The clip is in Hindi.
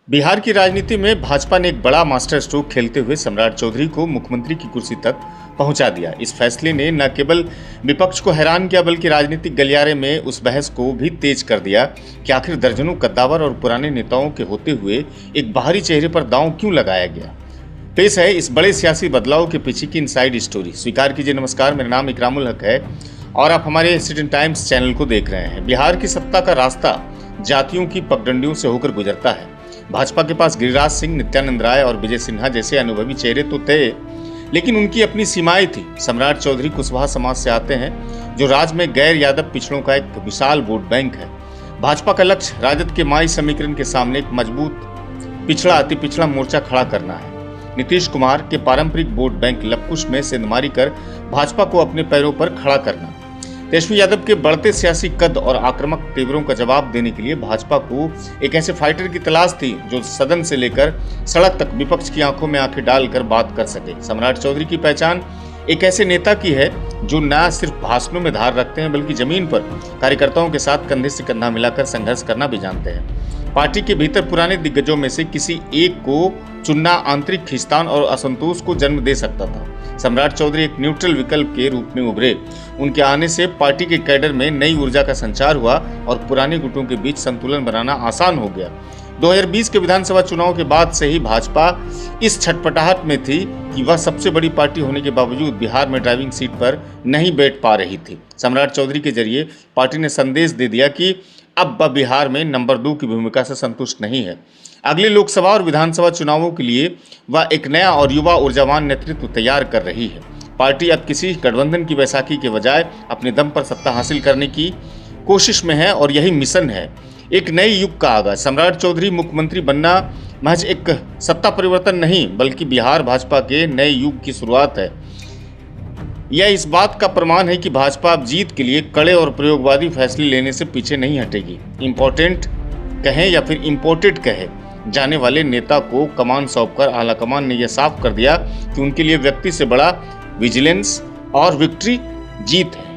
बिहार की राजनीति में भाजपा ने एक बड़ा मास्टर स्ट्रोक खेलते हुए सम्राट चौधरी को मुख्यमंत्री की कुर्सी तक पहुंचा दिया। इस फैसले ने न केवल विपक्ष को हैरान किया बल्कि राजनीतिक गलियारे में उस बहस को भी तेज कर दिया कि आखिर दर्जनों कद्दावर और पुराने नेताओं के होते हुए एक बाहरी चेहरे पर दांव क्यों लगाया गया। पेश है इस बड़े सियासी बदलाव के पीछे की इनसाइड स्टोरी। स्वीकार कीजिए, नमस्कार, मेरा नाम इकरामुल हक है और आप हमारे सिटीजन टाइम्स चैनल को देख रहे हैं। बिहार की सत्ता का रास्ता जातियों की पगडंडियों से होकर गुजरता है। भाजपा के पास गिरिराज सिंह, नित्यानंद राय और विजय सिन्हा जैसे अनुभवी चेहरे तो थे, लेकिन उनकी अपनी सीमाएं थी। सम्राट चौधरी कुशवाहा समाज से आते हैं, जो राज्य में गैर यादव पिछड़ों का एक विशाल वोट बैंक है। भाजपा का लक्ष्य राजद के माई समीकरण के सामने एक मजबूत पिछड़ा अति पिछड़ा मोर्चा खड़ा करना है। नीतीश कुमार के पारंपरिक वोट बैंक लवकुश में सेंधमारी कर भाजपा को अपने पैरों पर खड़ा करना। तेजस्वी यादव के बढ़ते सियासी कद और आक्रामक तेवरों का जवाब देने के लिए भाजपा को एक ऐसे फाइटर की तलाश थी जो सदन से लेकर सड़क तक विपक्ष की आंखों में आंखें डालकर बात कर सके। सम्राट चौधरी की पहचान एक ऐसे नेता की है जो न सिर्फ भाषणों में धार रखते हैं बल्कि जमीन पर कार्यकर्ताओं के साथ कंधे से कंधा मिलाकर संघर्ष करना भी जानते हैं। पार्टी के भीतर पुराने दिग्गजों में से किसी एक को चुनना आंतरिक खींचतान और असंतोष को जन्म दे सकता था। सम्राट चौधरी एक न्यूट्रल विकल्प के रूप में उभरे। उनके आने से पार्टी के कैडर में नई ऊर्जा का संचार हुआ और पुराने गुटों के बीच संतुलन बनाना आसान हो गया। 2020 के विधानसभा चुनाव के बाद से ही भाजपा इस छटपटाहट में थी कि वह सबसे बड़ी पार्टी होने के बावजूद बिहार में ड्राइविंग सीट पर नहीं बैठ पा रही थी। सम्राट चौधरी के जरिए पार्टी ने संदेश दे दिया कि अब वह बिहार में नंबर 2 की भूमिका से संतुष्ट नहीं है। अगले लोकसभा और विधानसभा चुनावों के लिए वह एक नया और युवा ऊर्जावान नेतृत्व तैयार कर रही है। पार्टी अब किसी गठबंधन की बैसाखी के बजाय अपने दम पर सत्ता हासिल करने की कोशिश में है और यही मिशन है, एक नए युग का आगाज। सम्राट चौधरी मुख्यमंत्री बनना महज एक सत्ता परिवर्तन नहीं बल्कि बिहार भाजपा के नए युग की शुरुआत है। यह इस बात का प्रमाण है कि भाजपा अब जीत के लिए कड़े और प्रयोगवादी फैसले लेने से पीछे नहीं हटेगी। इम्पोर्टेंट कहें या फिर इम्पोर्टेड कहे जाने वाले नेता को कमान सौंपकर आलाकमान ने यह साफ कर दिया कि उनके लिए व्यक्ति से बड़ा विजिलेंस और विक्ट्री जीत है।